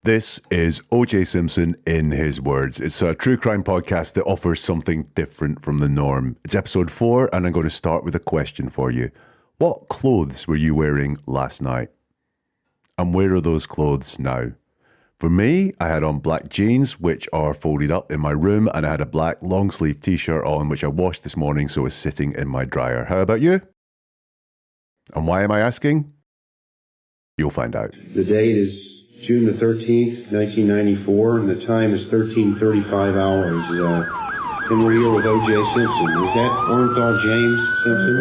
This is OJ Simpson in his words. It's a true crime podcast that offers something different from the norm. It's episode 4, and I'm going to start with a question for you. What clothes were you wearing last night? And where are those clothes now? For me, I had on black jeans, which are folded up in my room, and I had a black long sleeve t-shirt on, which I washed this morning, so it's sitting in my dryer. How about you? And why am I asking? You'll find out. The date is June the 13th, 1994, and the time is 13:35 hours. And we're here with OJ Simpson. Is that Orenthal James Simpson?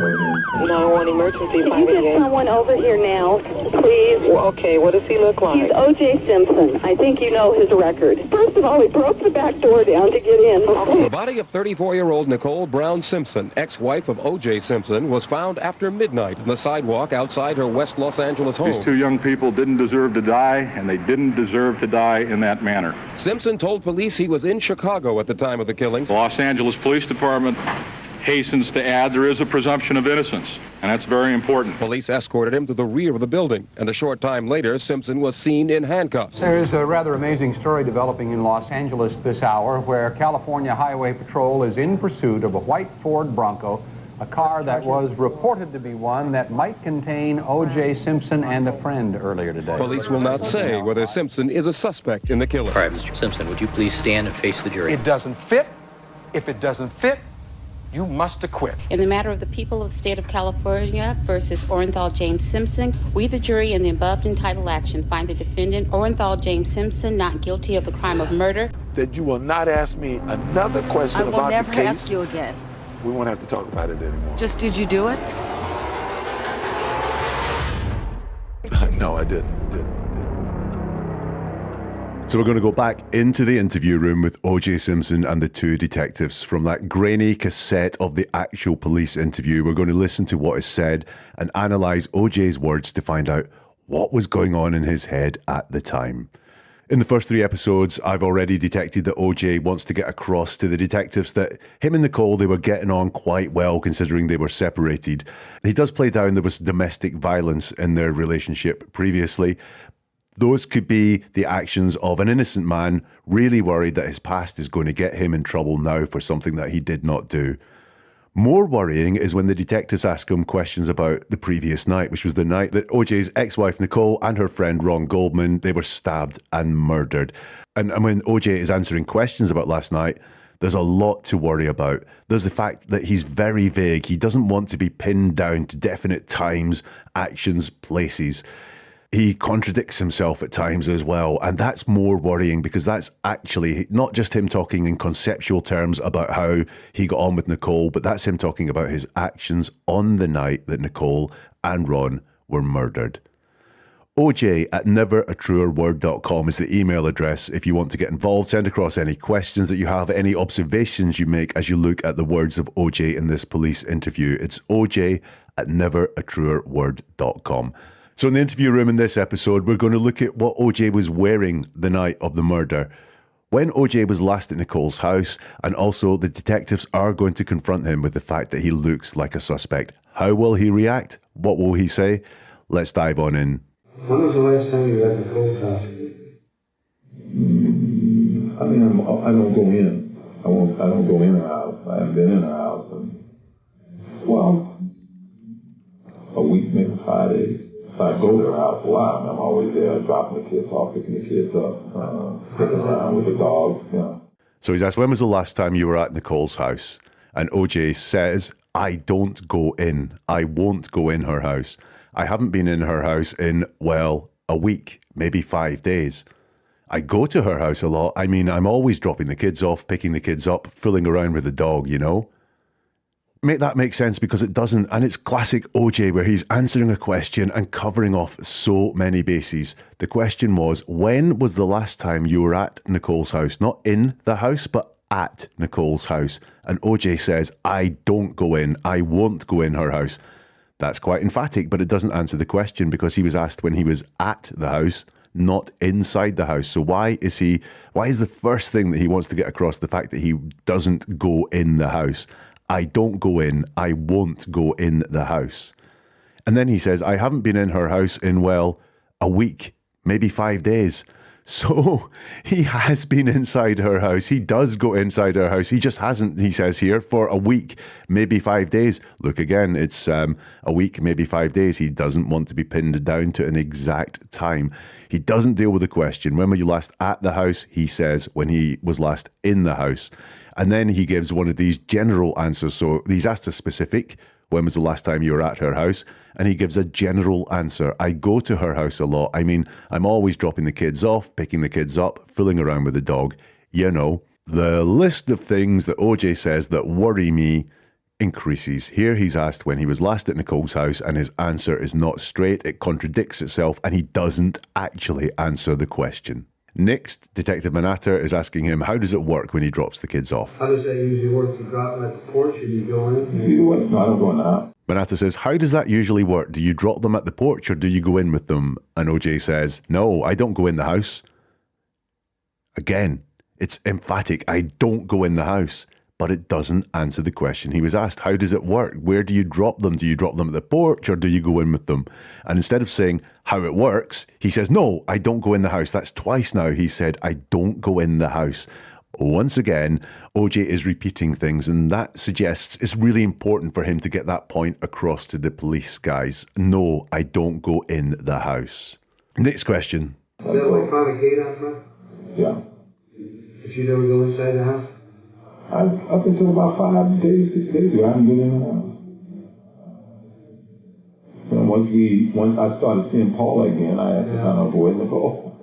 911 emergency. Can you get someone over here now, please? Well, okay, what does he look like? He's OJ Simpson. I think you know his record. First of all, he broke the back door down to get in. The body of 34-year-old Nicole Brown Simpson, ex-wife of OJ Simpson, was found after midnight on the sidewalk outside her West Los Angeles home. These two young people didn't deserve to die, and they didn't deserve to die in that manner. Simpson told police he was in Chicago at the time of the killings. The Los Angeles Police Department hastens to add there is a presumption of innocence, and that's very important. Police escorted him to the rear of the building, and a short time later, Simpson was seen in handcuffs. There is a rather amazing story developing in Los Angeles this hour where California Highway Patrol is in pursuit of a white Ford Bronco, a car that was reported to be one that might contain O.J. Simpson and a friend earlier today. Police will not say whether Simpson is a suspect in the killing. All right, Mr. Simpson, would you please stand and face the jury? It doesn't fit. If it doesn't fit, you must acquit. In the matter of the people of the state of California versus Orenthal James Simpson, we, the jury, in the above entitled action, find the defendant, Orenthal James Simpson, not guilty of the crime of murder. That you will not ask me another question about the case. I will never ask you again. We won't have to talk about it anymore. Just did you do it? No, I didn't. So we're going to go back into the interview room with OJ Simpson and the two detectives. From that grainy cassette of the actual police interview, we're going to listen to what is said and analyse OJ's words to find out what was going on in his head at the time. In the first 3 episodes, I've already detected that OJ wants to get across to the detectives that him and Nicole, they were getting on quite well considering they were separated. He does play down there was domestic violence in their relationship previously. Those could be the actions of an innocent man really worried that his past is going to get him in trouble now for something that he did not do. More worrying is when the detectives ask him questions about the previous night, which was the night that OJ's ex-wife Nicole and her friend Ron Goldman, they were stabbed and murdered. And when OJ is answering questions about last night, there's a lot to worry about. There's the fact that he's very vague. He doesn't want to be pinned down to definite times, actions, places. He contradicts himself at times as well, and that's more worrying because that's actually not just him talking in conceptual terms about how he got on with Nicole, but that's him talking about his actions on the night that Nicole and Ron were murdered. OJ@neveratruerword.com is the email address if you want to get involved. Send across any questions that you have, any observations you make as you look at the words of OJ in this police interview. It's OJ@neveratruerword.com. So in the interview room in this episode, we're going to look at what OJ was wearing the night of the murder, when OJ was last at Nicole's house, and also the detectives are going to confront him with the fact that he looks like a suspect. How will he react? What will he say? Let's dive on in. When was the last time you were at Nicole's house? I mean, I don't go in. I don't go in her house. I haven't been in her house well, a week, maybe 5 days. I go to her house a lot. I'm always there dropping the kids off, picking the kids up, sticking around with the dogs. So he's asked, when was the last time you were at Nicole's house? And OJ says, I don't go in. I won't go in her house. I haven't been in her house in, well, a week, maybe 5 days. I go to her house a lot. I mean, I'm always dropping the kids off, picking the kids up, fooling around with the dog, you know? Make that make sense because it doesn't, and it's classic OJ where he's answering a question and covering off so many bases. The question was, when was the last time you were at Nicole's house? Not in the house, but at Nicole's house. And OJ says, I don't go in. I won't go in her house. That's quite emphatic, but it doesn't answer the question because he was asked when he was at the house, not inside the house. So why is the first thing that he wants to get across the fact that he doesn't go in the house? I don't go in, I won't go in the house. And then he says, I haven't been in her house in, well, a week, maybe 5 days. So he has been inside her house. He does go inside her house. He just hasn't, he says here, for a week, maybe 5 days. Look again, it's a week, maybe 5 days. He doesn't want to be pinned down to an exact time. He doesn't deal with the question. When were you last at the house? He says when he was last in the house. And then he gives one of these general answers. So he's asked a specific, when was the last time you were at her house? And he gives a general answer. I go to her house a lot. I mean, I'm always dropping the kids off, picking the kids up, fooling around with the dog. You know, the list of things that OJ says that worry me increases. Here he's asked when he was last at Nicole's house, and his answer is not straight. It contradicts itself, and he doesn't actually answer the question. Next, Detective Manatter is asking him, how does it work when he drops the kids off? How does that usually work? You drop them at the porch, or do you go in? No, I don't go in the house. Manatter says, how does that usually work? Do you drop them at the porch or do you go in with them? And OJ says, no, I don't go in the house. Again, it's emphatic. I don't go in the house. But it doesn't answer the question he was asked. How does it work? Where do you drop them? Do you drop them at the porch or do you go in with them? And instead of saying how it works, he says, no, I don't go in the house. That's twice now he said, I don't go in the house. Once again, OJ is repeating things, and that suggests it's really important for him to get that point across to the police guys. No, I don't go in the house. Next question. Is that like found a gate out front? Yeah. If you never go inside the house? Up until about 5 days, 6 days ago, I haven't been in the house. And once I started seeing Paula again, I had to kind of avoid Nicole.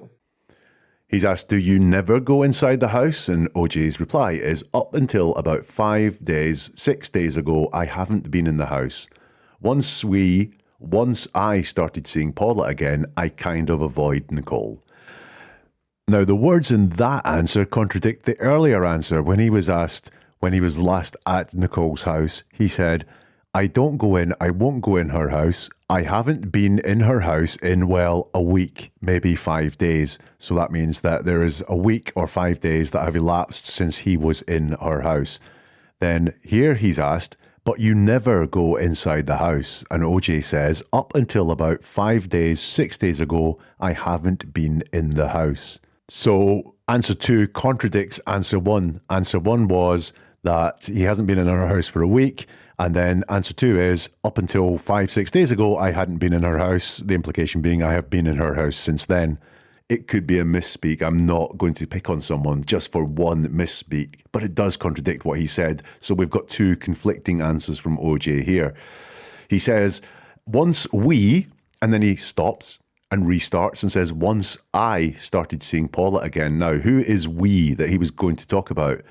He's asked, do you never go inside the house? And OJ's reply is, up until about 5 days, 6 days ago, I haven't been in the house. Once I started seeing Paula again, I kind of avoid Nicole. Now, the words in that answer contradict the earlier answer. When he was asked when he was last at Nicole's house, he said, I don't go in, I won't go in her house. I haven't been in her house in, well, a week, maybe 5 days. So that means that there is a week or 5 days that have elapsed since he was in her house. Then here he's asked, but you never go inside the house. And OJ says, up until about 5 days, 6 days ago, I haven't been in the house. So answer 2 contradicts answer 1. Answer 1 was that he hasn't been in her house for a week. And then answer 2 is, up until 5-6 days ago, I hadn't been in her house. The implication being I have been in her house since then. It could be a misspeak. I'm not going to pick on someone just for one misspeak, but it does contradict what he said. So we've got 2 conflicting answers from OJ here. He says, once we, and then he stops and restarts and says, once I started seeing Paula again. Now, who is we that he was going to talk about?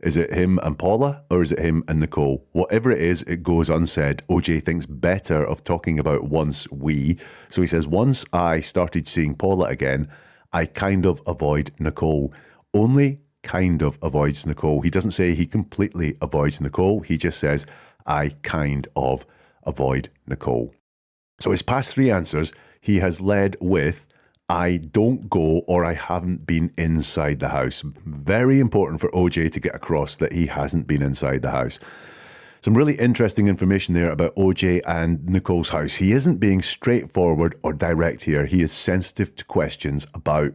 Is it him and Paula, or is it him and Nicole? Whatever it is, it goes unsaid. OJ thinks better of talking about once we. So he says, once I started seeing Paula again, I kind of avoid Nicole. Only kind of avoids Nicole. He doesn't say he completely avoids Nicole. He just says, I kind of avoid Nicole. So his past 3 answers, he has led with, I don't go or I haven't been inside the house. Very important for OJ to get across that he hasn't been inside the house. Some really interesting information there about OJ and Nicole's house. He isn't being straightforward or direct here. He is sensitive to questions about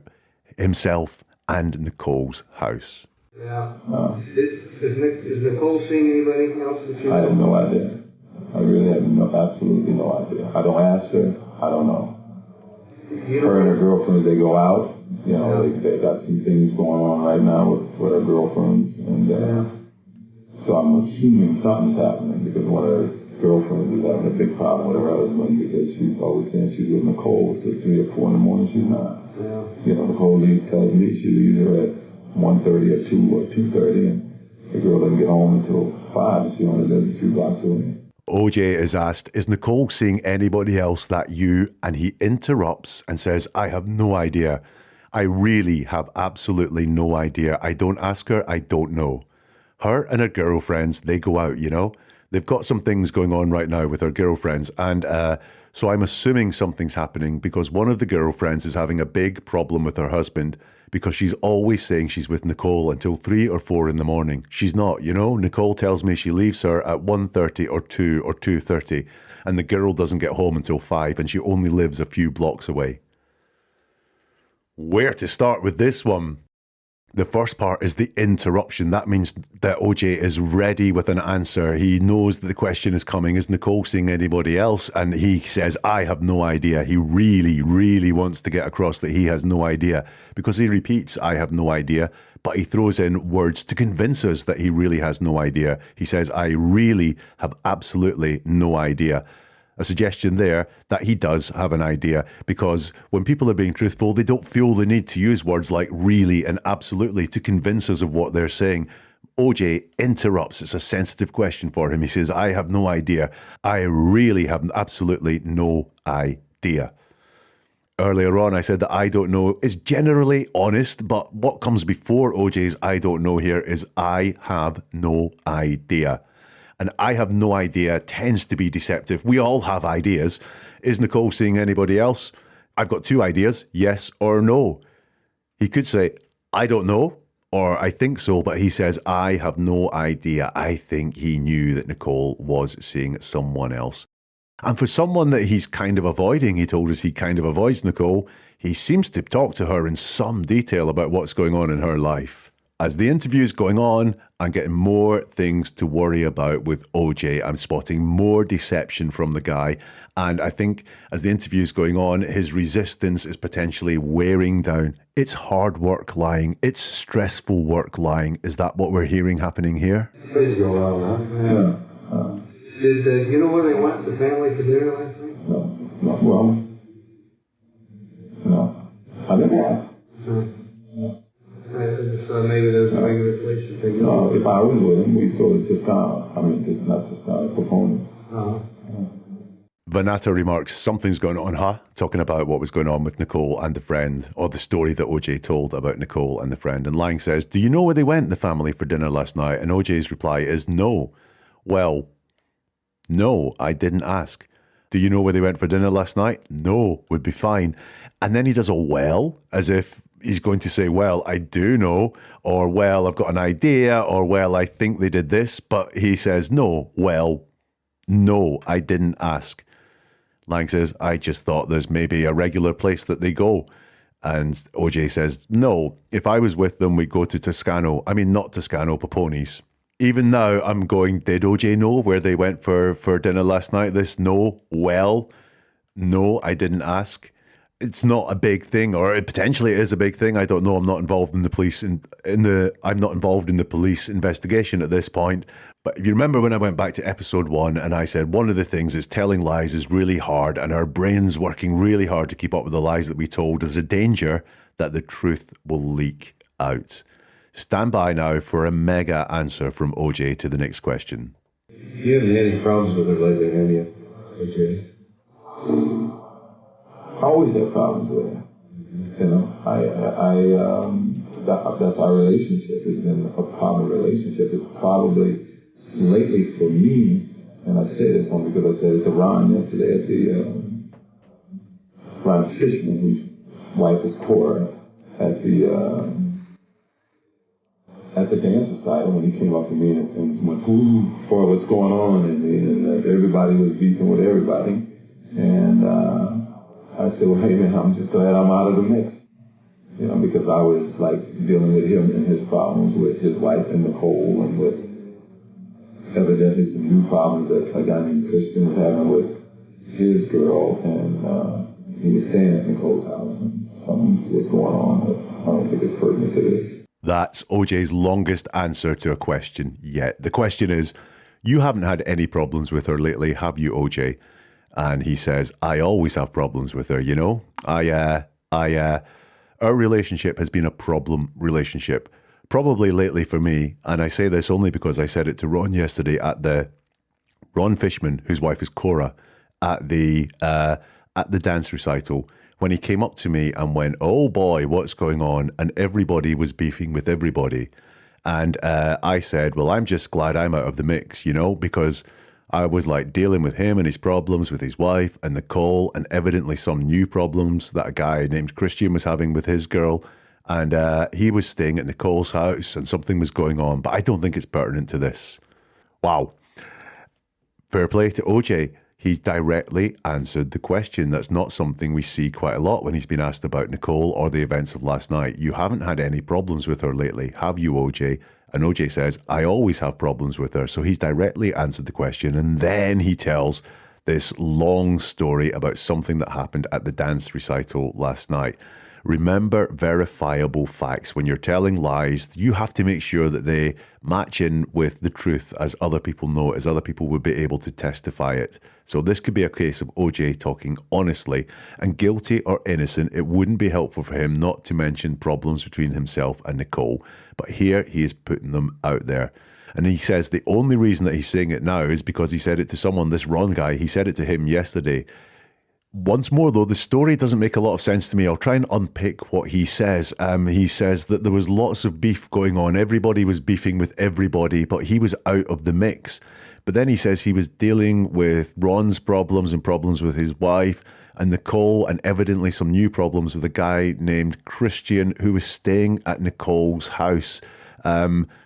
himself and Nicole's house. Yeah. Is Nicole seeing anybody else that you know? I have no idea. I really have absolutely no idea. I don't ask her. I don't know. Her and her girlfriends, they go out. You know, they got some things going on right now with her girlfriends. And so I'm assuming something's happening because one of her girlfriends is having a big problem with her husband because she's always saying she's with Nicole till 3 or 4 in the morning. She's not. Yeah. You know, Nicole tells me she leaves her at 1:30 or 2 or 2:30, and the girl doesn't get home until 5, and she only lives a few blocks away. OJ is asked, is Nicole seeing anybody else that you? And he interrupts and says, I have no idea. I really have absolutely no idea. I don't ask her. I don't know. Her and her girlfriends, they go out, you know. They've got some things going on right now with her girlfriends. And so I'm assuming something's happening because one of the girlfriends is having a big problem with her husband because she's always saying she's with Nicole until 3 or 4 in the morning. She's not, you know. Nicole tells me she leaves her at 1:30 or 2 or 2:30, and the girl doesn't get home until 5, and she only lives a few blocks away. Where to start with this one? The first part is the interruption. That means that OJ is ready with an answer. He knows that the question is coming. Is Nicole seeing anybody else? And he says, I have no idea. He really, really wants to get across that he has no idea, because he repeats, I have no idea, but he throws in words to convince us that he really has no idea. He says, I really have absolutely no idea. A suggestion there that he does have an idea, because when people are being truthful, they don't feel the need to use words like really and absolutely to convince us of what they're saying. OJ interrupts. It's a sensitive question for him. He says, I have no idea. I really have absolutely no idea. Earlier on, I said that I don't know is generally honest, but what comes before OJ's I don't know here is I have no idea. And I have no idea tends to be deceptive. We all have ideas. Is Nicole seeing anybody else? I've got two ideas, yes or no. He could say, I don't know, or I think so, but he says, I have no idea. I think he knew that Nicole was seeing someone else. And for someone that he's kind of avoiding, he told us he kind of avoids Nicole, he seems to talk to her in some detail about what's going on in her life. As the interview's going on, I'm getting more things to worry about with OJ. I'm spotting more deception from the guy. And I think as the interview's going on, his resistance is potentially wearing down. It's hard work lying. It's stressful work lying. Is that what we're hearing happening here? Please go on, huh? Did you know where they went, the family, for dinner last night? No. I didn't ask. So maybe there's a regular place to take. No, if I was with him, we'd go to Toscana. Not Toscana, Proponent. Vanata remarks, something's going on, huh? Talking about what was going on with Nicole and the friend, or the story that OJ told about Nicole and the friend. And Lang says, do you know where they went, the family, for dinner last night? And OJ's reply is no. Well, no, I didn't ask. Do you know where they went for dinner last night? No, would be fine. And then he does a well, as if he's going to say, well, I do know, or well, I've got an idea, or well, I think they did this. But he says, no, well, no, I didn't ask. Lang says, I just thought there's maybe a regular place that they go. And OJ says, no, if I was with them, we'd go to Toscano. I mean, not Toscano, Paponis. Even now, I'm going, did OJ know where they went for dinner last night? This, no, well, no, I didn't ask. It's not a big thing, or it potentially is a big thing. I don't know. I'm not involved in the police I'm not involved in the police investigation at this point. But if you remember when I went back to episode 1 and I said one of the things is telling lies is really hard and our brain's working really hard to keep up with the lies that we told, there's a danger that the truth will leak out. Stand by now for a mega answer from OJ to the next question. You haven't had any problems with her lately, have you, OJ? I always have problems with her. You know, that's our relationship. It's been a common relationship. It's probably lately for me, and I say this only because I said it to Ron yesterday at the Ron Fishman, whose wife is Cora, at the dance recital when he came up to me and went, boy, what's going on? And everybody was beefing with everybody. And I said, well, hey, man, I'm just glad I'm out of the mix. You know, because I was, like, dealing with him and his problems with his wife and Nicole, and with evidently some new problems that a guy named Christian was having with his girl. And he was staying at Nicole's house, and something was going on that I don't think it's pertinent to this. That's OJ's longest answer to a question yet. The question is, you haven't had any problems with her lately, have you, OJ? And he says, I always have problems with her, you know? Our relationship has been a problem relationship, probably lately for me. And I say this only because I said it to Ron yesterday at the Ron Fishman, whose wife is Cora, at the dance recital, when he came up to me and went, oh boy, what's going on? And everybody was beefing with everybody. And I said, well, I'm just glad I'm out of the mix, you know, because I was like dealing with him and his problems with his wife and Nicole, and evidently some new problems that a guy named Christian was having with his girl. And he was staying at Nicole's house and something was going on, but I don't think it's pertinent to this. Wow. Fair play to OJ. He's directly answered the question. That's not something we see quite a lot when he's been asked about Nicole or the events of last night. You haven't had any problems with her lately, have you, OJ? And OJ says, I always have problems with her. So he's directly answered the question. And then he tells this long story about something that happened at the dance recital last night. Remember verifiable facts. When you're telling lies, you have to make sure that they match in with the truth as other people know it, as other people would be able to testify it. So this could be a case of OJ talking honestly, and guilty or innocent, it wouldn't be helpful for him not to mention problems between himself and Nicole. But here he is putting them out there. And he says the only reason that he's saying it now is because he said it to someone, this Ron guy, he said it to him yesterday. Once more, though, the story doesn't make a lot of sense to me. I'll try and unpick what he says. He says that there was lots of beef going on. Everybody was beefing with everybody, but he was out of the mix. But then he says he was dealing with Ron's problems and problems with his wife and Nicole, and evidently some new problems with a guy named Christian who was staying at Nicole's house.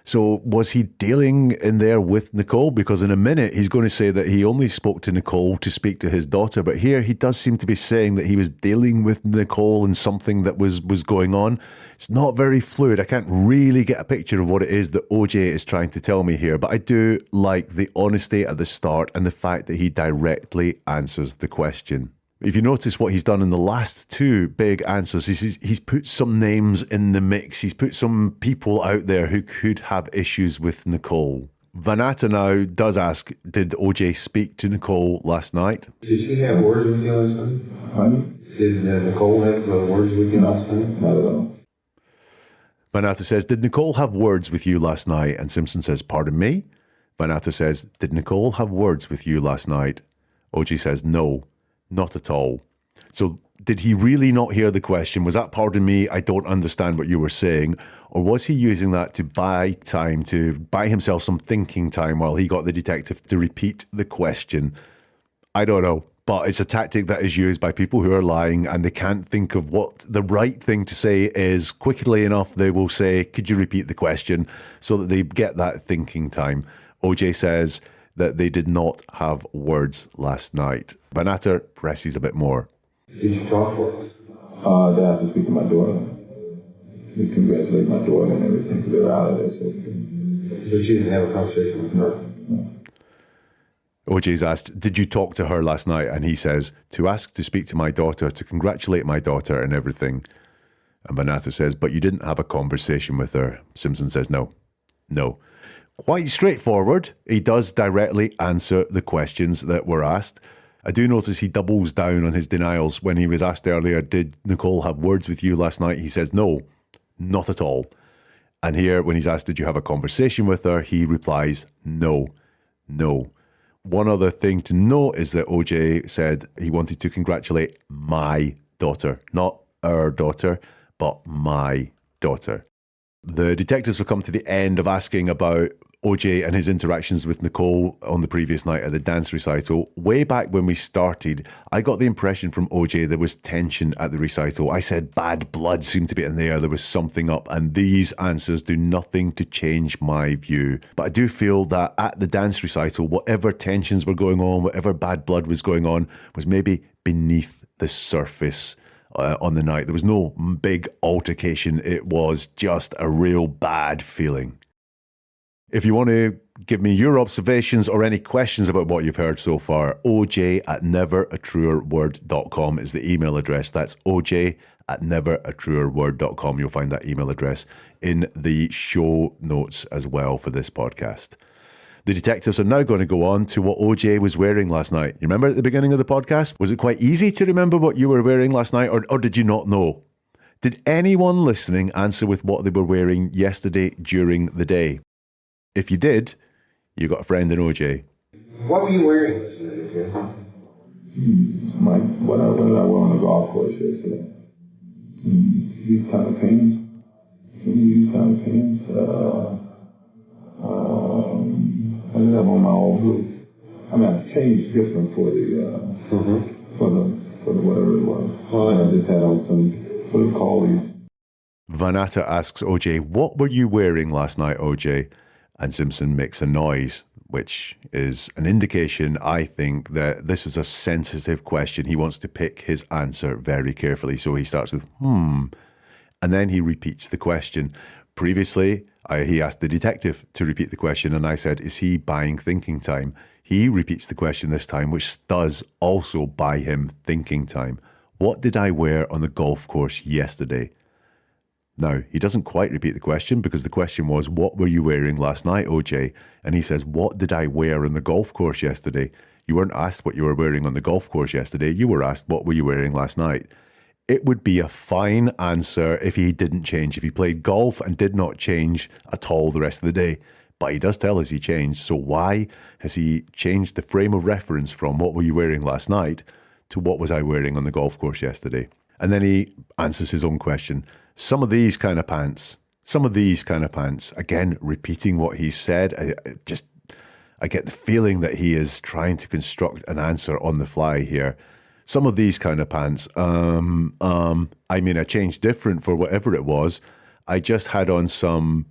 So was he dealing in there with Nicole? Because in a minute, he's going to say that he only spoke to Nicole to speak to his daughter. But here he does seem to be saying that he was dealing with Nicole and something that was going on. It's not very fluid. I can't really get a picture of what it is that OJ is trying to tell me here. But I do like the honesty at the start and the fact that he directly answers the question. If you notice what he's done in the last two big answers, he's put some names in the mix. He's put some people out there who could have issues with Nicole. Vanata now does ask, did OJ speak to Nicole last night? Did she have words with you last night? Honey? Did Nicole have words with you last night? Not at all. Vanata says, did Nicole have words with you last night? And Simpson says, pardon me? Vanata says, did Nicole have words with you last night? OJ says, no. Not at all. So did he really not hear the question? Was that, pardon me, I don't understand what you were saying? Or was he using that to buy time, to buy himself some thinking time while he got the detective to repeat the question? I don't know. But it's a tactic that is used by people who are lying and they can't think of what the right thing to say is. Quickly enough, they will say, could you repeat the question? So that they get that thinking time. OJ says that they did not have words last night. Vanata presses a bit more. Did you talk for us? They asked to speak to my daughter. We congratulate my daughter and everything because they're out of this. But you didn't have a conversation with her? No. OJ's asked, did you talk to her last night? And he says, to ask to speak to my daughter, to congratulate my daughter and everything. And Vanata says, but you didn't have a conversation with her. Simpson says, no. Quite straightforward. He does directly answer the questions that were asked. I do notice he doubles down on his denials. When he was asked earlier, did Nicole have words with you last night? He says, no, not at all. And here, when he's asked, did you have a conversation with her? He replies, no. One other thing to note is that OJ said he wanted to congratulate my daughter, not our daughter, but my daughter. The detectives have come to the end of asking about OJ and his interactions with Nicole on the previous night at the dance recital. Way back when we started, I got the impression from OJ there was tension at the recital. I said bad blood seemed to be in there. There was something up, and these answers do nothing to change my view. But I do feel that at the dance recital, whatever tensions were going on, whatever bad blood was going on, was maybe beneath the surface on the night. There was no big altercation. It was just a real bad feeling. If you want to give me your observations or any questions about what you've heard so far, oj@neveratruerword.com is the email address. That's oj@neveratruerword.com. You'll find that email address in the show notes as well for this podcast. The detectives are now going to go on to what OJ was wearing last night. You remember at the beginning of the podcast? Was it quite easy to remember what you were wearing last night, or did you not know? Did anyone listening answer with what they were wearing yesterday during the day? If you did, you got a friend in OJ. What were you wearing yesterday? What I wear on the golf course yesterday. These kind of pants. I didn't have on my old blue. I mean, I changed different for the whatever it was. I just had on some, what do you call these? Vanata asks OJ, what were you wearing last night, OJ? And Simpson makes a noise. which is an indication, I think, that this is a sensitive question. He wants to pick his answer very carefully. So he starts with, and then he repeats the question. Previously, he asked the detective to repeat the question, and I said, is he buying thinking time? He repeats the question this time, which does also buy him thinking time. What did I wear on the golf course yesterday? Now, he doesn't quite repeat the question because the question was, what were you wearing last night, OJ? And he says, what did I wear on the golf course yesterday? You weren't asked what you were wearing on the golf course yesterday. You were asked, what were you wearing last night? It would be a fine answer if he didn't change, if he played golf and did not change at all the rest of the day. But he does tell us he changed. So why has he changed the frame of reference from what were you wearing last night to what was I wearing on the golf course yesterday? And then he answers his own question. Some of these kind of pants, again, repeating what he said. I get the feeling that he is trying to construct an answer on the fly here. Some of these kind of pants, I changed different for whatever it was. I just had on some,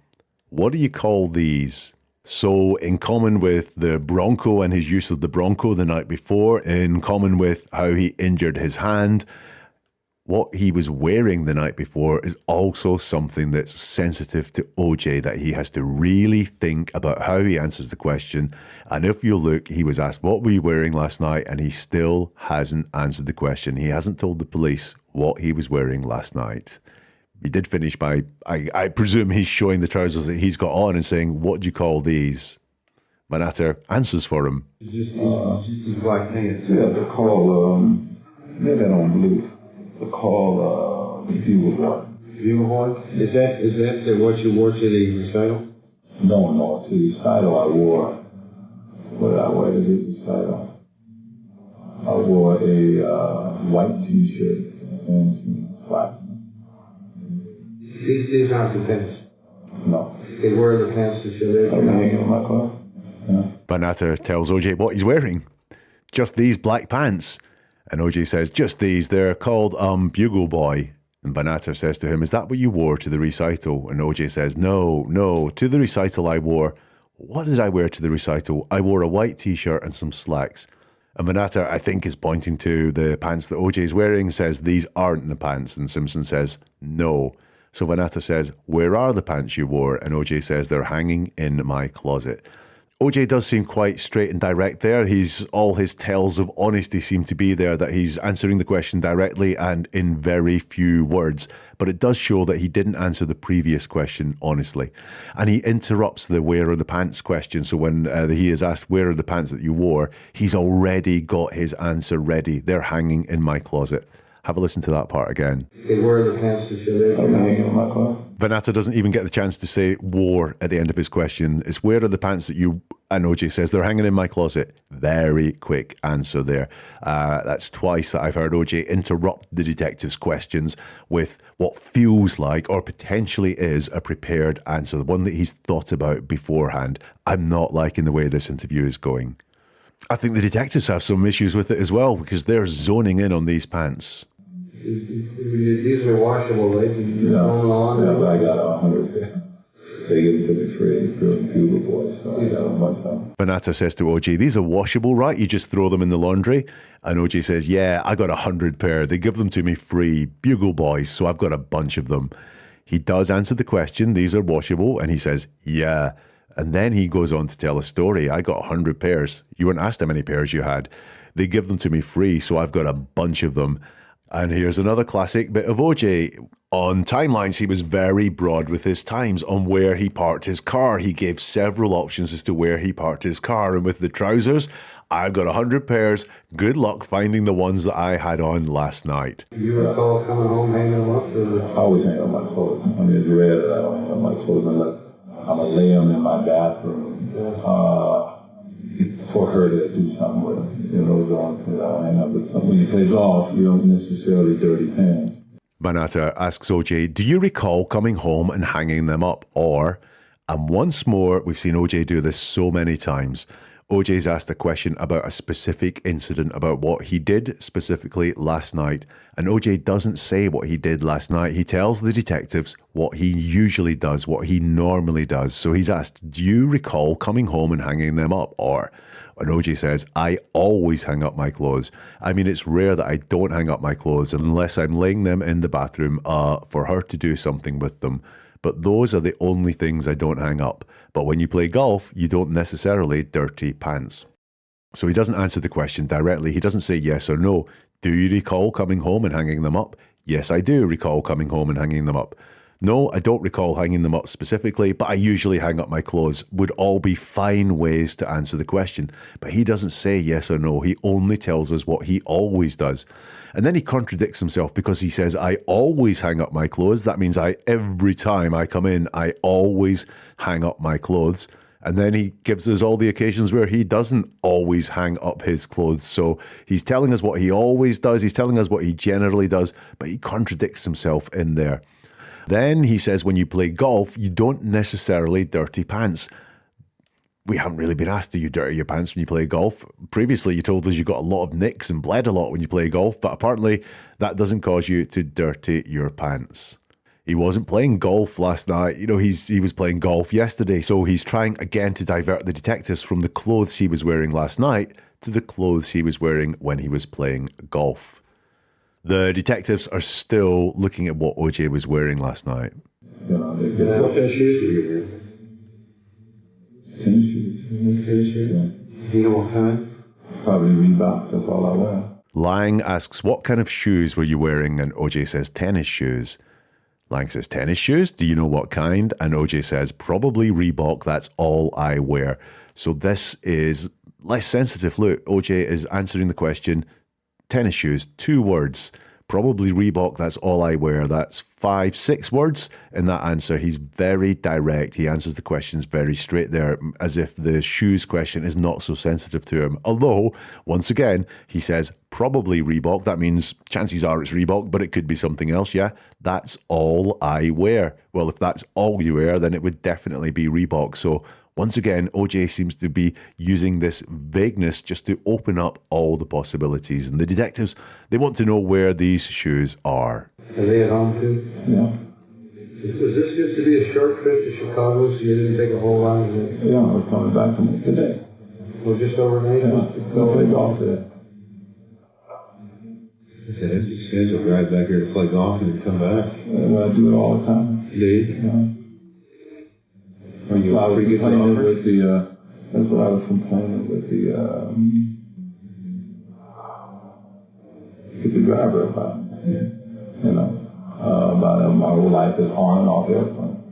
what do you call these? So in common with the Bronco and his use of the Bronco the night before, in common with how he injured his hand, what he was wearing the night before is also something that's sensitive to OJ, that he has to really think about how he answers the question. And if you look, he was asked, what were you wearing last night? And he still hasn't answered the question. He hasn't told the police what he was wearing last night. He did finish by, I presume he's showing the trousers that he's got on and saying, what do you call these? Manatter answers for him. Just these black pants. Yeah, they're called, maybe they're on blue. They're called bugle boy. Bugle boy? Is that what you wore to the recital? No, to the recital I wore, what did I wear to this recital? I wore a white t-shirt and some slacks. These aren't the pants. No. They wear the pants to show their hanging in my car. Yeah. Banatter tells OJ what he's wearing. Just these black pants. And OJ says, just these. They're called Bugle Boy. And Banatter says to him, is that what you wore to the recital? And OJ says, no. To the recital I wore. What did I wear to the recital? I wore a white t-shirt and some slacks. And Banatter, I think, is pointing to the pants that OJ is wearing, says, these aren't the pants. And Simpson says, no. So Banatter says, where are the pants you wore? And OJ says, they're hanging in my closet. OJ does seem quite straight and direct there. All his tales of honesty seem to be there, that he's answering the question directly and in very few words. But it does show that he didn't answer the previous question honestly. And he interrupts the where are the pants question. So when he is asked, where are the pants that you wore? He's already got his answer ready. They're hanging in my closet. Have a listen to that part again. They wear the pants to show their hanging in my closet. Banatter doesn't even get the chance to say wore at the end of his question. It's where are the pants that you... And OJ says, they're hanging in my closet. Very quick answer there. That's twice that I've heard OJ interrupt the detective's questions with what feels like or potentially is a prepared answer, the one that he's thought about beforehand. I'm not liking the way this interview is going. I think the detectives have some issues with it as well because they're zoning in on these pants. These are washable, right? Yeah, I got 100 pairs. They give them to me free, Bugle Boy, so I got them myself. Banatter says to OJ, these are washable, right? You just throw them in the laundry? And OJ says, yeah, I got 100 pair. They give them to me free, Bugle Boys, so I've got a bunch of them. He does answer the question, these are washable, and he says, yeah. And then he goes on to tell a story. I got 100 pairs. You weren't asked how many pairs you had. They give them to me free, so I've got a bunch of them. And here's another classic bit of OJ. On timelines, he was very broad with his times on where he parked his car. He gave several options as to where he parked his car. And with the trousers, I've got 100 pairs. Good luck finding the ones that I had on last night. You recall coming home hanging them up? I always hang up my clothes. I mean, it's rare that I don't hang up my clothes unless I'm going to lay them in my bathroom for her to do something with them. You know, those are hang up with something. When you play golf, you don't necessarily dirty pants. Banatter asks OJ, do you recall coming home and hanging them up? Or, and once more, we've seen OJ do this so many times, OJ's asked a question about a specific incident, about what he did specifically last night. And OJ doesn't say what he did last night. He tells the detectives what he usually does, what he normally does. So he's asked, do you recall coming home and hanging them up? And OJ says, I always hang up my clothes. I mean, it's rare that I don't hang up my clothes unless I'm laying them in the bathroom for her to do something with them. But those are the only things I don't hang up. But when you play golf, you don't necessarily dirty pants. So he doesn't answer the question directly. He doesn't say yes or no. Do you recall coming home and hanging them up? Yes, I do recall coming home and hanging them up. No, I don't recall hanging them up specifically, but I usually hang up my clothes. Would all be fine ways to answer the question. But he doesn't say yes or no. He only tells us what he always does. And then he contradicts himself because he says, I always hang up my clothes. That means every time I come in, I always hang up my clothes. And then he gives us all the occasions where he doesn't always hang up his clothes. So he's telling us what he always does. He's telling us what he generally does, but he contradicts himself in there. Then he says when you play golf, you don't necessarily dirty pants. We haven't really been asked, do you dirty your pants when you play golf? Previously, you told us you got a lot of nicks and bled a lot when you play golf, but apparently that doesn't cause you to dirty your pants. He wasn't playing golf last night. You know, he was playing golf yesterday, so he's trying again to divert the detectives from the clothes he was wearing last night to the clothes he was wearing when he was playing golf. The detectives are still looking at what OJ was wearing last night. What kind of shoes were you wearing? Tennis shoes. Tennis shoes? Do you know what kind? Probably Reebok, that's all I wear. Lang asks, what kind of shoes were you wearing? And OJ says, tennis shoes. Lang says, tennis shoes? Do you know what kind? And OJ says, probably Reebok, that's all I wear. So this is less sensitive. Look, OJ is answering the question, tennis shoes, 2 words. Probably Reebok, that's all I wear. That's 5, 6 words in that answer. He's very direct. He answers the questions very straight there, as if the shoes question is not so sensitive to him. Although, once again, he says, probably Reebok. That means chances are it's Reebok, but it could be something else, yeah? That's all I wear. Well, if that's all you wear, then it would definitely be Reebok. So, once again, OJ seems to be using this vagueness just to open up all the possibilities. And the detectives, they want to know where these shoes are. Are they at home too? Yeah. Was this just to be a short trip to Chicago, so you didn't take a whole lot of it? Yeah, I was coming back from it today. Well, just overnight? Yeah, go play golf today. It's an empty schedule, drive back here to play golf and then come back. I do it all the time. Do you? Yeah. Are you I was pretty good complaining golfer? with the, that's what I was complaining with the driver about, you know, about my whole life is on and off the airplane.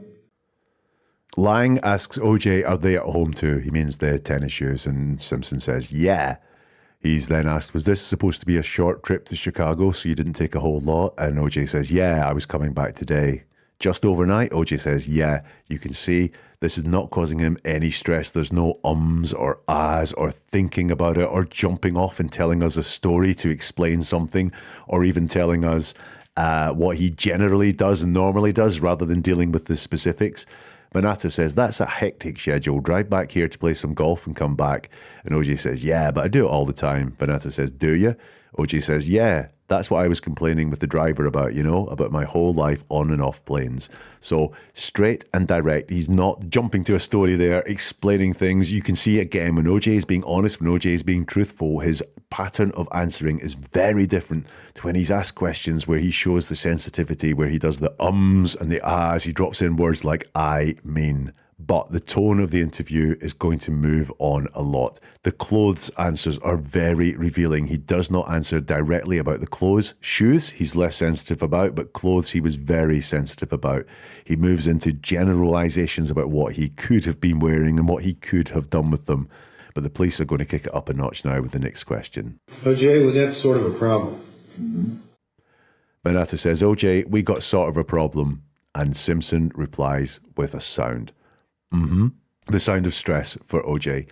Lang asks OJ, are they at home too? He means the tennis shoes, and Simpson says, yeah. He's then asked, was this supposed to be a short trip to Chicago so you didn't take a whole lot? And OJ says, yeah, I was coming back today. Just overnight, OJ says, yeah, you can see this is not causing him any stress. There's no ums or ahs or thinking about it or jumping off and telling us a story to explain something or even telling us what he generally does and normally does rather than dealing with the specifics. Manata says, that's a hectic schedule. Drive back here to play some golf and come back. And OJ says, yeah, but I do it all the time. Manata says, do you? OJ says, yeah. That's what I was complaining with the driver about, you know, about my whole life on and off planes. So straight and direct. He's not jumping to a story there, explaining things. You can see again when OJ is being honest, when OJ is being truthful, his pattern of answering is very different to when he's asked questions where he shows the sensitivity, where he does the ums and the ahs. He drops in words like, I mean. But the tone of the interview is going to move on a lot. The clothes answers are very revealing. He does not answer directly about the clothes. Shoes, he's less sensitive about, but clothes he was very sensitive about. He moves into generalizations about what he could have been wearing and what he could have done with them. But the police are going to kick it up a notch now with the next question. OJ, was that sort of a problem? Mm-hmm. Manata says, OJ, we got sort of a problem. And Simpson replies with a sound. Mm-hmm. The sound of stress for OJ.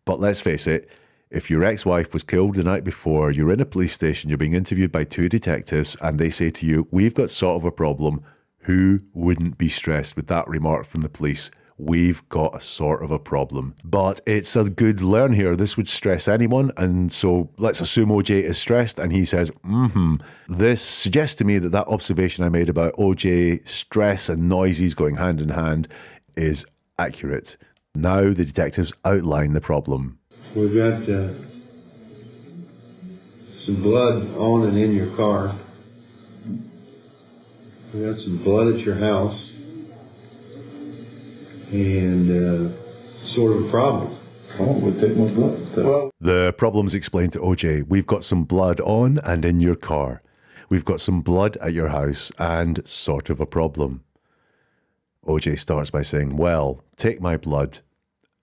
But let's face it, if your ex-wife was killed the night before, you're in a police station, you're being interviewed by 2 detectives, and they say to you, we've got sort of a problem, who wouldn't be stressed with that remark from the police? we've got a sort of a problem. But it's a good learn here. This would stress anyone. And so let's assume OJ is stressed and he says, This suggests to me that observation I made about OJ stress and noises going hand in hand is accurate. Now the detectives outline the problem. We've got some blood on and in your car. We've got some blood at your house. And sort of a problem. Oh, we'll take my blood. The problem's explained to OJ. We've got some blood on and in your car. We've got some blood at your house and sort of a problem. OJ starts by saying, well, take my blood.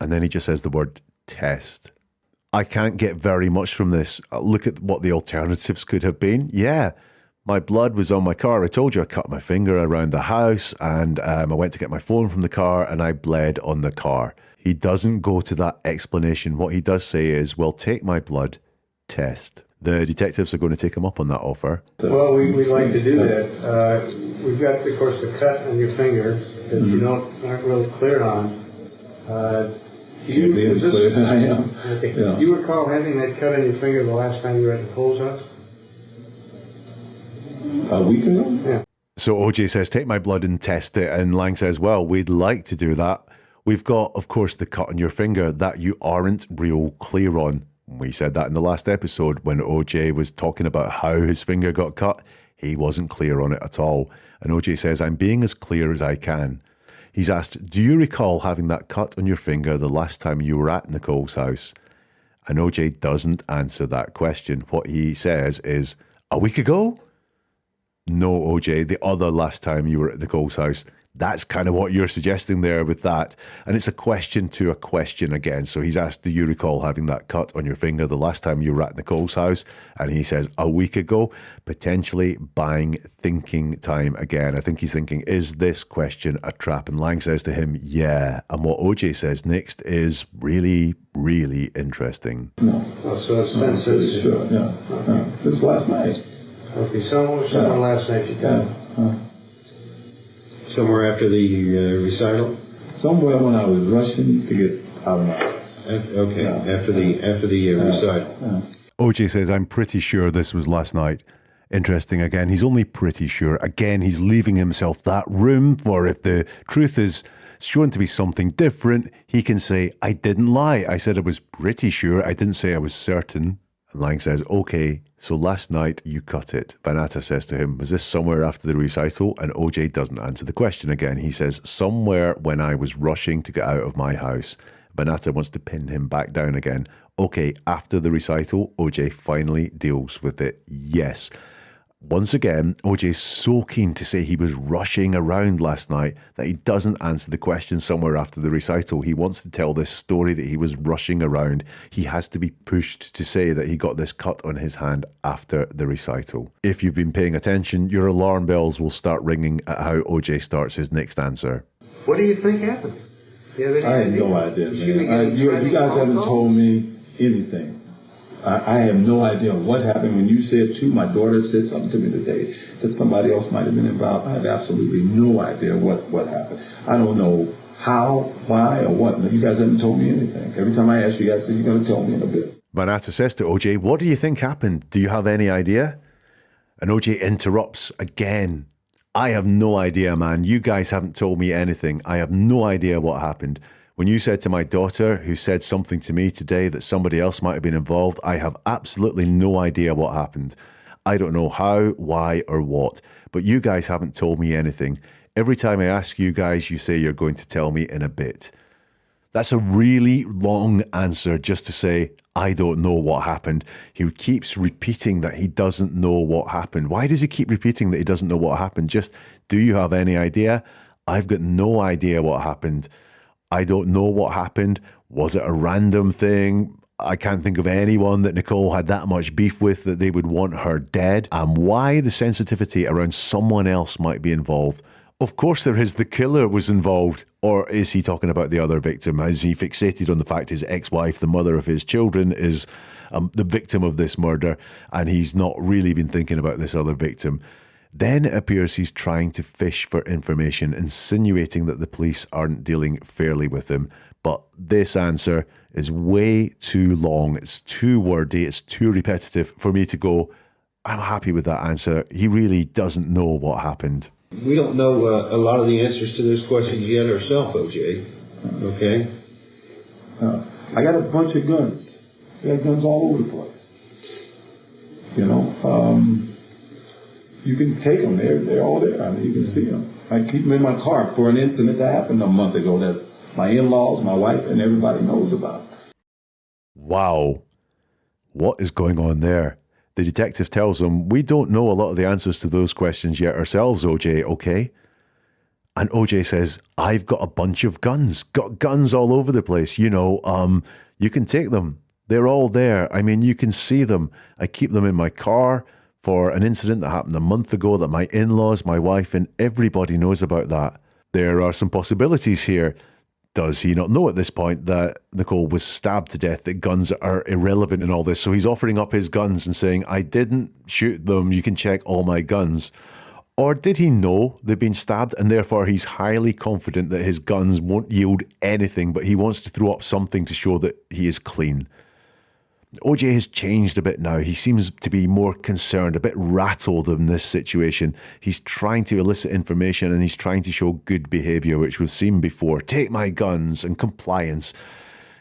And then he just says the word test. I can't get very much from this. Look at what the alternatives could have been. Yeah, my blood was on my car. I told you I cut my finger around the house and I went to get my phone from the car and I bled on the car. He doesn't go to that explanation. What he does say is, well, take my blood, test. The detectives are going to take him up on that offer. Well, we like to do that. We've got, of course, the cut on your finger that you aren't real clear on. Do you recall having that cut on your finger the last time you were at Nicole's house? A week ago? Yeah. So OJ says, take my blood and test it. And Lang says, well, we'd like to do that. We've got, of course, the cut on your finger that you aren't real clear on. We said that in the last episode when OJ was talking about how his finger got cut. He wasn't clear on it at all. And OJ says, I'm being as clear as I can. He's asked, do you recall having that cut on your finger the last time you were at Nicole's house? And OJ doesn't answer that question. What he says is, a week ago? No, OJ, the other last time you were at Nicole's house. That's kind of what you're suggesting there with that. And it's a question to a question again. So he's asked, do you recall having that cut on your finger the last time you were at Nicole's house? And he says, a week ago, potentially buying thinking time again. I think he's thinking, is this question a trap? And Lang says to him, yeah. And what OJ says next is really, really interesting. No. Oh, so it's been since... Sure, yeah. This last night. Okay, someone last night you got somewhere after the recital? Somewhere when I was rushing to get out of my house. Okay, after the recital. OJ says, I'm pretty sure this was last night. Interesting again, he's only pretty sure. Again, he's leaving himself that room for if the truth is shown to be something different, he can say, I didn't lie. I said I was pretty sure. I didn't say I was certain. And Lang says, okay, so last night you cut it. Banata says to him, was this somewhere after the recital? And OJ doesn't answer the question again. He says, somewhere when I was rushing to get out of my house. Banata wants to pin him back down again. Okay, after the recital, OJ finally deals with it. Yes. Once again, OJ's so keen to say he was rushing around last night that he doesn't answer the question somewhere after the recital. He wants to tell this story that he was rushing around. He has to be pushed to say that he got this cut on his hand after the recital. If you've been paying attention, your alarm bells will start ringing at how OJ starts his next answer. What do you think happened? I had no idea, man. You guys haven't told me anything. I have no idea what happened. When you said, too, my daughter said something to me today that somebody else might have been involved. I have absolutely no idea what happened. I don't know how, why, or what. You guys haven't told me anything. Every time I ask you guys, you're going to tell me in a bit. Banata says to OJ, what do you think happened? Do you have any idea? And OJ interrupts again. I have no idea, man. You guys haven't told me anything. I have no idea what happened. When you said to my daughter, who said something to me today that somebody else might have been involved, I have absolutely no idea what happened. I don't know how, why, or what, but you guys haven't told me anything. Every time I ask you guys, you say you're going to tell me in a bit. That's a really long answer just to say, I don't know what happened. He keeps repeating that he doesn't know what happened. Why does he keep repeating that he doesn't know what happened? Just, do you have any idea? I've got no idea what happened. I don't know what happened. Was it a random thing? I can't think of anyone that Nicole had that much beef with that they would want her dead. And why the sensitivity around someone else might be involved? Of course there is. The killer was involved. Or is he talking about the other victim? Is he fixated on the fact his ex-wife, the mother of his children, is the victim of this murder, and he's not really been thinking about this other victim? Then it appears he's trying to fish for information, insinuating that the police aren't dealing fairly with him. But this answer is way too long. It's too wordy. It's too repetitive for me to go, I'm happy with that answer. He really doesn't know what happened. We don't know a lot of the answers to those questions yet ourselves, OJ. Okay? I got a bunch of guns. I got guns all over the place. You know, you can take them. They're all there. I mean, you can see them. I keep them in my car for an incident that happened a month ago that my in-laws, my wife, and everybody knows about. Wow. What is going on there? The detective tells him, we don't know a lot of the answers to those questions yet ourselves, OJ, okay? And OJ says, I've got a bunch of guns. Got guns all over the place. You know, you can take them. They're all there. I mean, you can see them. I keep them in my car for an incident that happened a month ago that my in-laws, my wife, and everybody knows about that. There are some possibilities here. Does he not know at this point that Nicole was stabbed to death, that guns are irrelevant in all this? So he's offering up his guns and saying, I didn't shoot them, you can check all my guns. Or did he know they've been stabbed and therefore he's highly confident that his guns won't yield anything, but he wants to throw up something to show that he is clean? OJ has changed a bit now. He seems to be more concerned, a bit rattled in this situation. He's trying to elicit information and he's trying to show good behaviour, which we've seen before. Take my guns and compliance.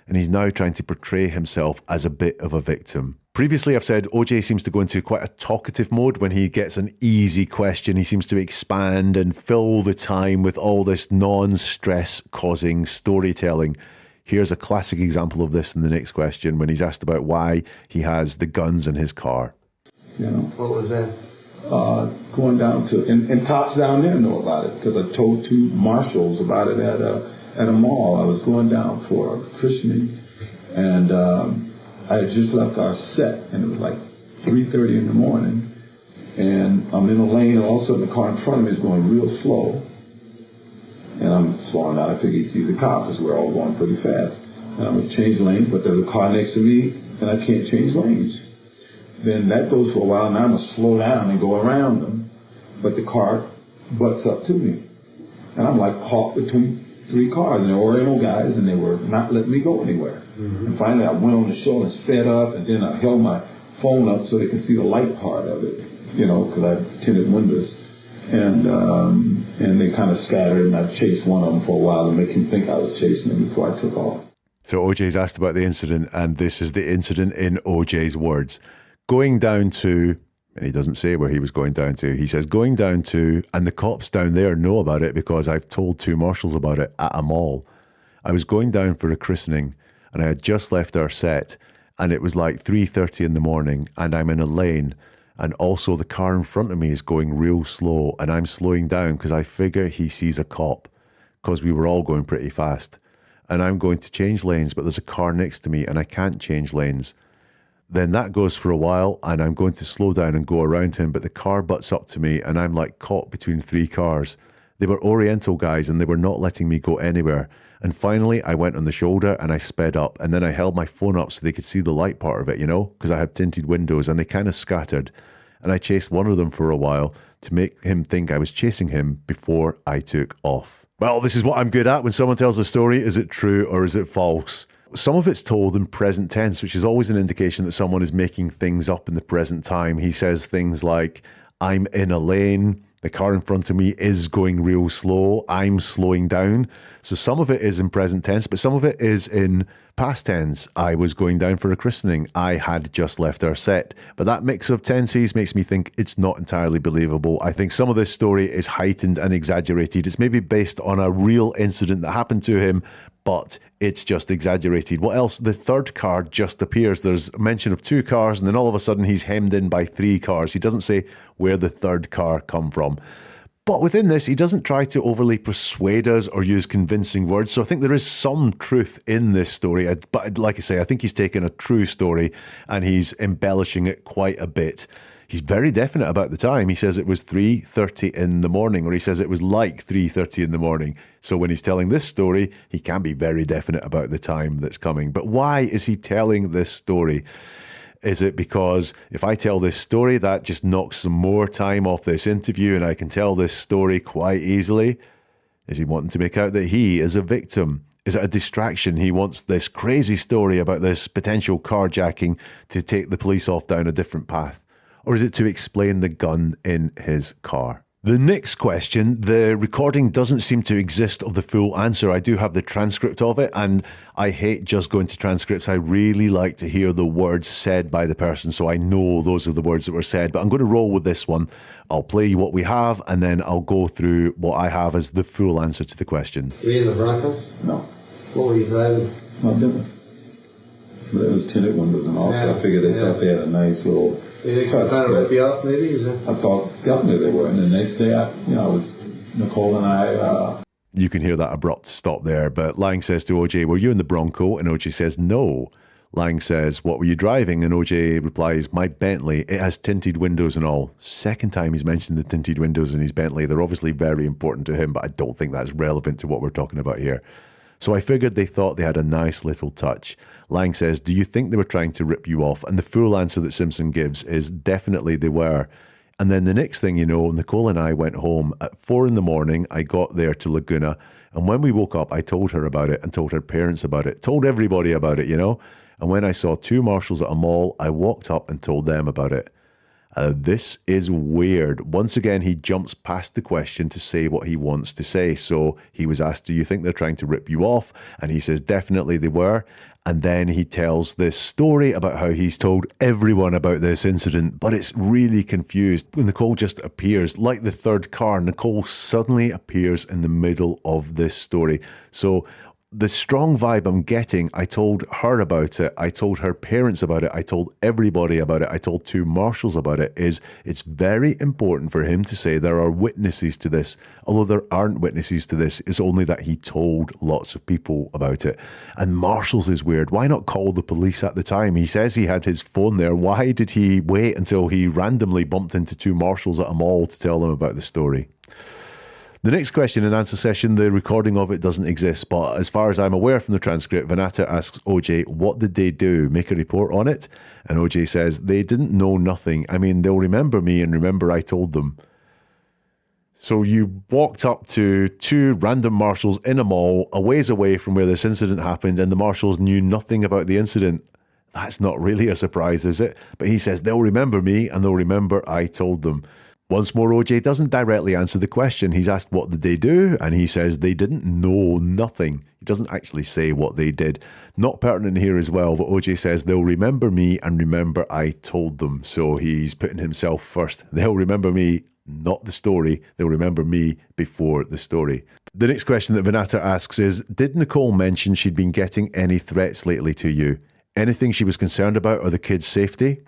And he's now trying to portray himself as a bit of a victim. Previously, I've said OJ seems to go into quite a talkative mode when he gets an easy question. He seems to expand and fill the time with all this non-stress causing storytelling. Here's a classic example of this in the next question when he's asked about why he has the guns in his car. You know, What was that? Going down to, and cops down there know about it because I told two marshals about it at a mall. I was going down for a christening and I had just left our set and it was like 3:30 in the morning and I'm in a lane and all of a sudden the car in front of me is going real slow. And I'm slowing down. I figure he sees a cop because we're all going pretty fast. And I'm going to change lanes, but there's a car next to me, and I can't change lanes. Then that goes for a while, and I'm going to slow down and go around them. But the car butts up to me. And I'm like caught between three cars, and they were Oriental guys, and they were not letting me go anywhere. Mm-hmm. And finally, I went on the shoulder and sped up, and then I held my phone up so they could see the light part of it, you know, because I had tinted windows. And they kind of scattered, and I chased one of them for a while to make him think I was chasing him before I took off. So OJ's asked about the incident, and this is the incident in OJ's words. Going down to, and he doesn't say where he was going down to, he says going down to, and the cops down there know about it because I've told two marshals about it at a mall. I was going down for a christening, and I had just left our set, and it was like 3:30 in the morning, and I'm in a lane, and also the car in front of me is going real slow and I'm slowing down because I figure he sees a cop because we were all going pretty fast. And I'm going to change lanes, but there's a car next to me and I can't change lanes. Then that goes for a while and I'm going to slow down and go around him, but the car butts up to me and I'm like caught between three cars. They were Oriental guys and they were not letting me go anywhere. And finally I went on the shoulder and I sped up and then I held my phone up so they could see the light part of it, you know, because I had tinted windows and they kind of scattered. And I chased one of them for a while to make him think I was chasing him before I took off. Well, this is what I'm good at. When someone tells a story, is it true or is it false? Some of it's told in present tense, which is always an indication that someone is making things up in the present time. He says things like, I'm in a lane, the car in front of me is going real slow, I'm slowing down. So some of it is in present tense, but some of it is in past tense. I was going down for a christening. I had just left our set. But that mix of tenses makes me think it's not entirely believable. I think some of this story is heightened and exaggerated. It's maybe based on a real incident that happened to him, but it's just exaggerated. What else? The third car just appears. There's a mention of two cars, and then all of a sudden he's hemmed in by three cars. He doesn't say where the third car come from. But within this, he doesn't try to overly persuade us or use convincing words. So I think there is some truth in this story. But like I say, I think he's taken a true story and he's embellishing it quite a bit. He's very definite about the time. He says it was 3:30 in the morning, or he says it was like 3:30 in the morning. So when he's telling this story, he can be very definite about the time that's coming. But why is he telling this story? Is it because if I tell this story, that just knocks some more time off this interview and I can tell this story quite easily? Is he wanting to make out that he is a victim? Is it a distraction? He wants this crazy story about this potential carjacking to take the police off down a different path? Or is it to explain the gun in his car? The next question, the recording doesn't seem to exist of the full answer. I do have the transcript of it, and I hate just going to transcripts. I really like to hear the words said by the person, so I know those are the words that were said. But I'm going to roll with this one. I'll play what we have, and then I'll go through what I have as the full answer to the question. Were you in the Broncos? No. What were you driving? No, I didn't. But it was tinted windows and all, so I figured they thought they had a nice little... You think they're trying to rip you off, maybe? Is that... I thought definitely they were. And the next day, Nicole and I... You can hear that abrupt stop there, but Lang says to OJ, were you in the Bronco? And OJ says, no. Lang says, what were you driving? And OJ replies, my Bentley. It has tinted windows and all. Second time he's mentioned the tinted windows in his Bentley. They're obviously very important to him, but I don't think that's relevant to what we're talking about here. So I figured they thought they had a nice little touch. Lang says, do you think they were trying to rip you off? And the full answer that Simpson gives is definitely they were. And then the next thing you know, Nicole and I went home at 4 a.m. I got there to Laguna. And when we woke up, I told her about it and told her parents about it, told everybody about it, And when I saw 2 marshals at a mall, I walked up and told them about it. This is weird. Once again, he jumps past the question to say what he wants to say. So he was asked, do you think they're trying to rip you off? And he says, definitely they were. And then he tells this story about how he's told everyone about this incident, but it's really confused. When Nicole just appears, like the third car, Nicole suddenly appears in the middle of this story. So the strong vibe I'm getting, I told her about it, I told her parents about it, I told everybody about it, I told 2 marshals about it, is it's very important for him to say there are witnesses to this. Although there aren't witnesses to this, it's only that he told lots of people about it. And marshals is weird. Why not call the police at the time? He says he had his phone there. Why did he wait until he randomly bumped into 2 marshals at a mall to tell them about the story? The next question and answer session, the recording of it doesn't exist, but as far as I'm aware from the transcript, Vanata asks OJ, what did they do? Make a report on it? And OJ says, they didn't know nothing. I mean, they'll remember me and remember I told them. So you walked up to 2 random marshals in a mall, a ways away from where this incident happened, and the marshals knew nothing about the incident. That's not really a surprise, is it? But he says, they'll remember me and they'll remember I told them. Once more, OJ doesn't directly answer the question. He's asked what did they do, and he says they didn't know nothing. He doesn't actually say what they did. Not pertinent here as well, but OJ says they'll remember me and remember I told them. So he's putting himself first. They'll remember me, not the story. They'll remember me before the story. The next question that Vanata asks is, did Nicole mention she'd been getting any threats lately to you? Anything she was concerned about or the kids' safety?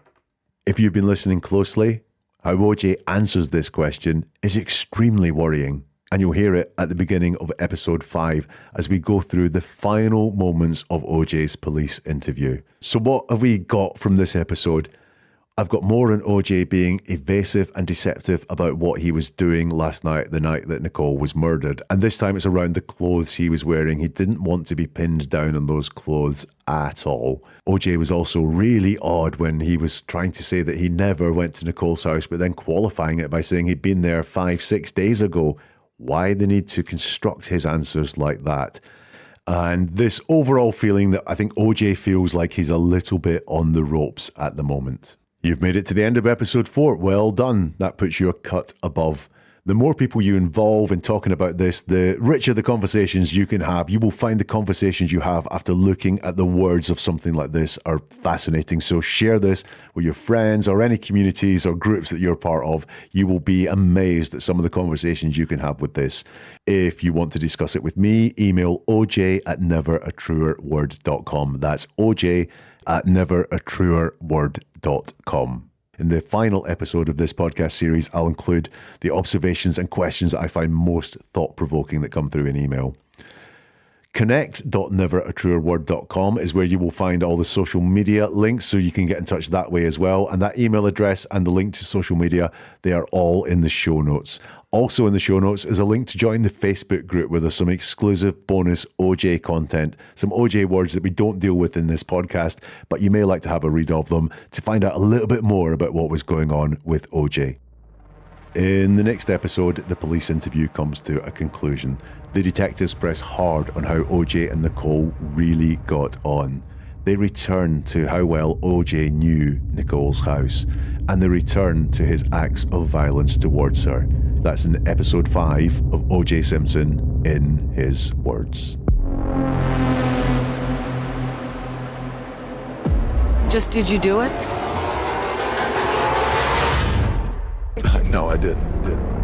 If you've been listening closely, how OJ answers this question is extremely worrying, and you'll hear it at the beginning of episode 5 as we go through the final moments of OJ's police interview. So what have we got from this episode? I've got more on OJ being evasive and deceptive about what he was doing last night, the night that Nicole was murdered. And this time it's around the clothes he was wearing. He didn't want to be pinned down on those clothes at all. OJ was also really odd when he was trying to say that he never went to Nicole's house, but then qualifying it by saying he'd been there 5-6 days ago. Why the need to construct his answers like that? And this overall feeling that I think OJ feels like he's a little bit on the ropes at the moment. You've made it to the end of episode 4. Well done. That puts you a cut above. The more people you involve in talking about this, the richer the conversations you can have. You will find the conversations you have after looking at the words of something like this are fascinating. So share this with your friends or any communities or groups that you're part of. You will be amazed at some of the conversations you can have with this. If you want to discuss it with me, email oj@neveratruerword.com. That's oj@neveratruerword.com. In the final episode of this podcast series, I'll include the observations and questions that I find most thought-provoking that come through in email. connect.neveratruerword.com is where you will find all the social media links, so you can get in touch that way as well. And that email address and the link to social media, they are all in the show notes. Also in the show notes is a link to join the Facebook group where there's some exclusive bonus OJ content, some OJ words that we don't deal with in this podcast, but you may like to have a read of them to find out a little bit more about what was going on with OJ. In the next episode, the police interview comes to a conclusion. The detectives press hard on how OJ and Nicole really got on. They return to how well OJ knew Nicole's house, and they return to his acts of violence towards her. That's in episode 5 of OJ Simpson in his words. Just did you do it? No, I didn't.